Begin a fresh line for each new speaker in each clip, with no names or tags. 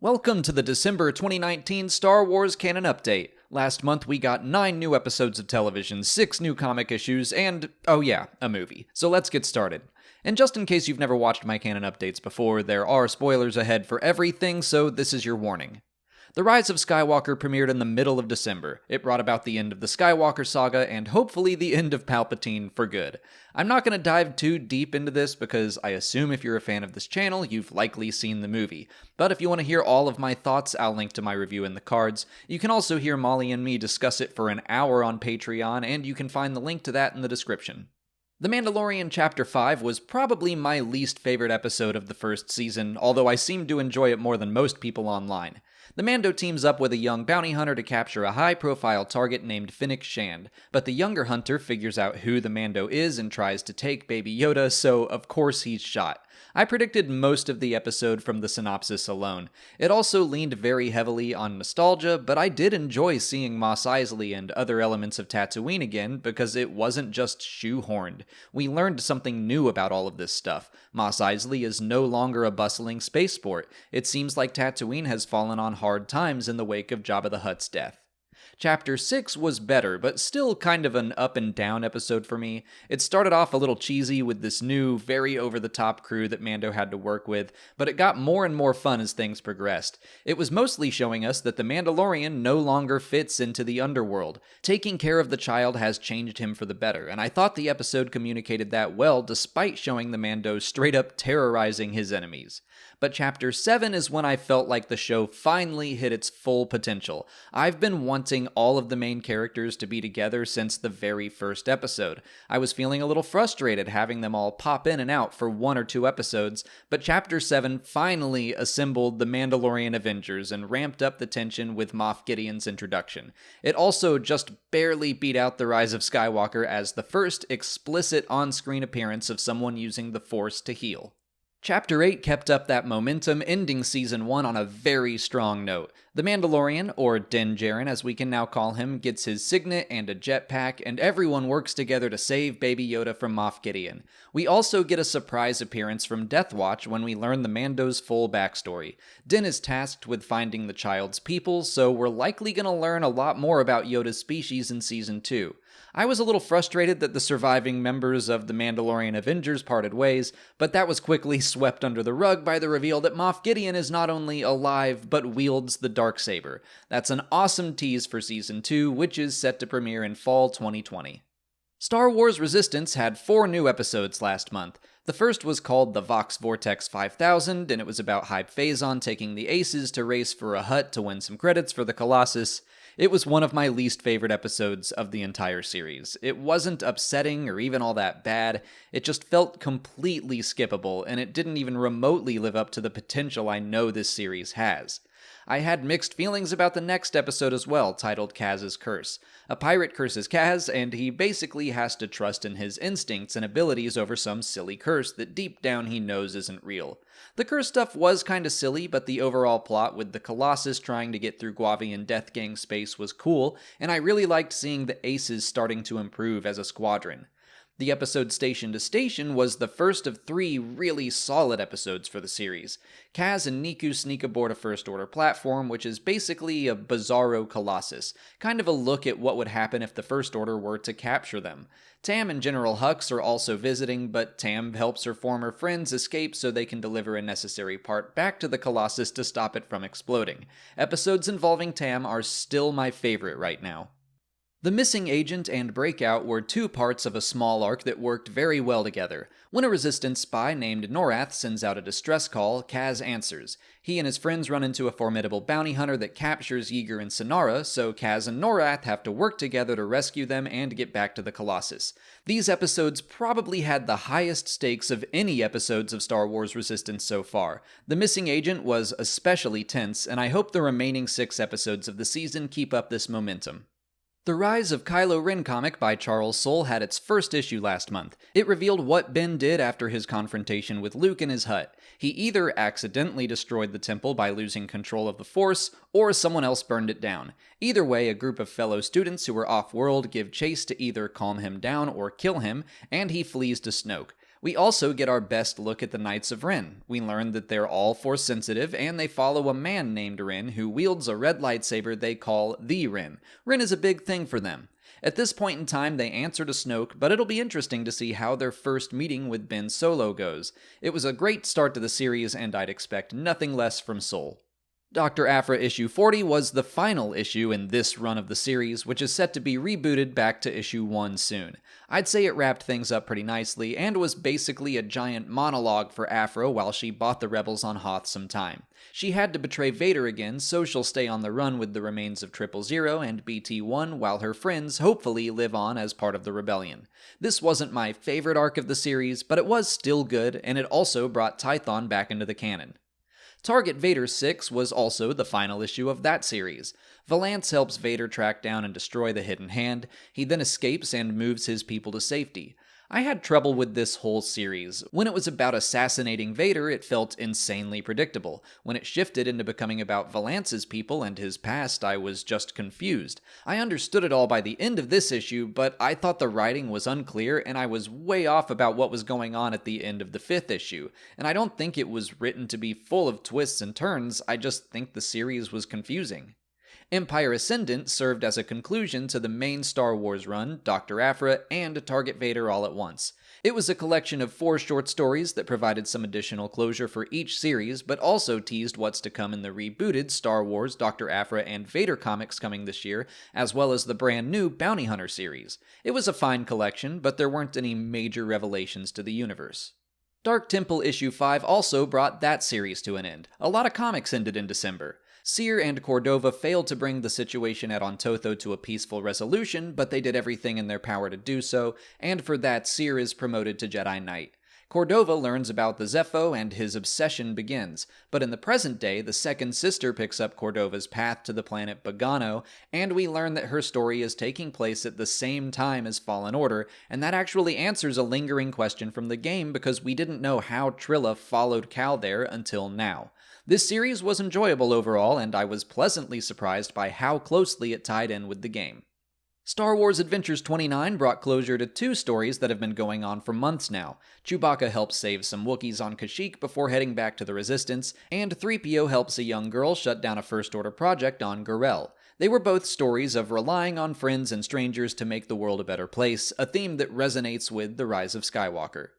Welcome to the December 2019 Star Wars Canon Update. Last month we got 9 new episodes of television, 6 new comic issues, and, oh yeah, a movie. So let's get started. And just in case you've never watched my Canon Updates before, there are spoilers ahead for everything, so this is your warning. The Rise of Skywalker premiered in the middle of December. It brought about the end of the Skywalker saga and hopefully the end of Palpatine for good. I'm not going to dive too deep into this because I assume if you're a fan of this channel, you've likely seen the movie. But if you want to hear all of my thoughts, I'll link to my review in the cards. You can also hear Molly and me discuss it for an hour on Patreon, and you can find the link to that in the description. The Mandalorian Chapter 5 was probably my least favorite episode of the first season, although I seem to enjoy it more than most people online. The Mando teams up with a young bounty hunter to capture a high-profile target named Fennec Shand, but the younger hunter figures out who the Mando is and tries to take Baby Yoda, so of course he's shot. I predicted most of the episode from the synopsis alone. It also leaned very heavily on nostalgia, but I did enjoy seeing Mos Eisley and other elements of Tatooine again because it wasn't just shoehorned. We learned something new about all of this stuff. Mos Eisley is no longer a bustling spaceport. It seems like Tatooine has fallen on hard times in the wake of Jabba the Hutt's death. Chapter 6 was better, but still kind of an up and down episode for me. It started off a little cheesy with this new, very over-the-top crew that Mando had to work with, but it got more and more fun as things progressed. It was mostly showing us that the Mandalorian no longer fits into the underworld. Taking care of the child has changed him for the better, and I thought the episode communicated that well despite showing the Mando straight up terrorizing his enemies. But Chapter 7 is when I felt like the show finally hit its full potential. I've been wanting all of the main characters to be together since the very first episode. I was feeling a little frustrated having them all pop in and out for 1 or 2 episodes, but Chapter 7 finally assembled the Mandalorian Avengers and ramped up the tension with Moff Gideon's introduction. It also just barely beat out The Rise of Skywalker as the first explicit on-screen appearance of someone using the Force to heal. Chapter 8 kept up that momentum, ending Season 1 on a very strong note. The Mandalorian, or Din Djarin as we can now call him, gets his signet and a jetpack, and everyone works together to save Baby Yoda from Moff Gideon. We also get a surprise appearance from Death Watch when we learn the Mando's full backstory. Din is tasked with finding the child's people, so we're likely going to learn a lot more about Yoda's species in Season 2. I was a little frustrated that the surviving members of the Mandalorian Avengers parted ways, but that was quickly swept under the rug by the reveal that Moff Gideon is not only alive, but wields the Darksaber. That's an awesome tease for Season 2, which is set to premiere in fall 2020. Star Wars Resistance had 4 new episodes last month. The first was called the Vox Vortex 5000, and it was about Hype Phazon taking the Aces to race for a Hutt to win some credits for the Colossus. It was one of my least favorite episodes of the entire series. It wasn't upsetting or even all that bad, it just felt completely skippable, and it didn't even remotely live up to the potential I know this series has. I had mixed feelings about the next episode as well, titled Kaz's Curse. A pirate curses Kaz, and he basically has to trust in his instincts and abilities over some silly curse that deep down he knows isn't real. The curse stuff was kinda silly, but the overall plot with the Colossus trying to get through Guavian Death Gang space was cool, and I really liked seeing the Aces starting to improve as a squadron. The episode Station to Station was the first of 3 really solid episodes for the series. Kaz and Niku sneak aboard a First Order platform, which is basically a bizarro Colossus, kind of a look at what would happen if the First Order were to capture them. Tam and General Hux are also visiting, but Tam helps her former friends escape so they can deliver a necessary part back to the Colossus to stop it from exploding. Episodes involving Tam are still my favorite right now. The Missing Agent and Breakout were 2 parts of a small arc that worked very well together. When a Resistance spy named Norath sends out a distress call, Kaz answers. He and his friends run into a formidable bounty hunter that captures Yeager and Sonara, so Kaz and Norath have to work together to rescue them and get back to the Colossus. These episodes probably had the highest stakes of any episodes of Star Wars Resistance so far. The Missing Agent was especially tense, and I hope the remaining 6 episodes of the season keep up this momentum. The Rise of Kylo Ren comic by Charles Soule had its first issue last month. It revealed what Ben did after his confrontation with Luke in his hut. He either accidentally destroyed the temple by losing control of the Force, or someone else burned it down. Either way, a group of fellow students who were off-world give chase to either calm him down or kill him, and he flees to Snoke. We also get our best look at the Knights of Ren. We learn that they're all Force sensitive, and they follow a man named Ren who wields a red lightsaber they call the Ren. Ren is a big thing for them. At this point in time, they answer to Snoke, but it'll be interesting to see how their first meeting with Ben Solo goes. It was a great start to the series, and I'd expect nothing less from Sol. Dr. Aphra issue 40 was the final issue in this run of the series, which is set to be rebooted back to issue 1 soon. I'd say it wrapped things up pretty nicely, and was basically a giant monologue for Aphra while she bought the rebels on Hoth some time. She had to betray Vader again, so she'll stay on the run with the remains of 000 and BT-1 while her friends hopefully live on as part of the rebellion. This wasn't my favorite arc of the series, but it was still good, and it also brought Tython back into the canon. Target Vader 6 was also the final issue of that series. Valance helps Vader track down and destroy the Hidden Hand. He then escapes and moves his people to safety. I had trouble with this whole series. When it was about assassinating Vader, it felt insanely predictable. When it shifted into becoming about Valance's people and his past, I was just confused. I understood it all by the end of this issue, but I thought the writing was unclear, and I was way off about what was going on at the end of the 5th issue. And I don't think it was written to be full of twists and turns, I just think the series was confusing. Empire Ascendant served as a conclusion to the main Star Wars run, Dr. Aphra, and Target Vader all at once. It was a collection of 4 short stories that provided some additional closure for each series, but also teased what's to come in the rebooted Star Wars, Dr. Aphra, and Vader comics coming this year, as well as the brand new Bounty Hunter series. It was a fine collection, but there weren't any major revelations to the universe. Dark Temple issue 5 also brought that series to an end. A lot of comics ended in December. Seer and Cordova failed to bring the situation at Ontotho to a peaceful resolution, but they did everything in their power to do so, and for that, Seer is promoted to Jedi Knight. Cordova learns about the Zepho and his obsession begins, but in the present day, the second sister picks up Cordova's path to the planet Bogano, and we learn that her story is taking place at the same time as Fallen Order, and that actually answers a lingering question from the game because we didn't know how Trilla followed Cal there until now. This series was enjoyable overall, and I was pleasantly surprised by how closely it tied in with the game. Star Wars Adventures 29 brought closure to 2 stories that have been going on for months now. Chewbacca helps save some Wookiees on Kashyyyk before heading back to the Resistance, and 3PO helps a young girl shut down a First Order project on Gorel. They were both stories of relying on friends and strangers to make the world a better place, a theme that resonates with The Rise of Skywalker.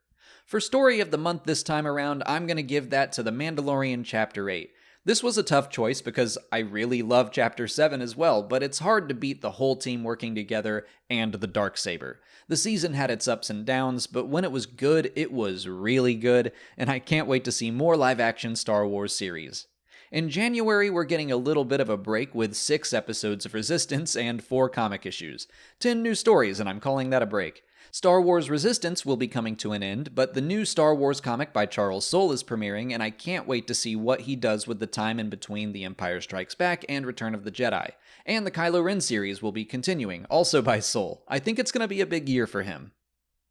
For Story of the Month this time around, I'm going to give that to The Mandalorian Chapter 8. This was a tough choice because I really love Chapter 7 as well, but it's hard to beat the whole team working together and the Darksaber. The season had its ups and downs, but when it was good, it was really good, and I can't wait to see more live-action Star Wars series. In January, we're getting a little bit of a break with 6 episodes of Resistance and 4 comic issues. 10 new stories, and I'm calling that a break. Star Wars Resistance will be coming to an end, but the new Star Wars comic by Charles Soule is premiering, and I can't wait to see what he does with the time in between The Empire Strikes Back and Return of the Jedi. And the Kylo Ren series will be continuing, also by Soule. I think it's going to be a big year for him.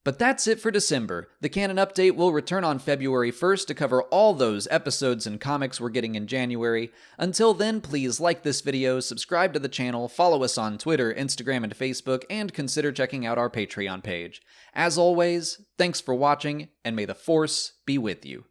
But that's it for December. The Canon Update will return on February 1st to cover all those episodes and comics we're getting in January. Until then, please like this video, subscribe to the channel, follow us on Twitter, Instagram, and Facebook, and consider checking out our Patreon page. As always, thanks for watching, and may the Force be with you.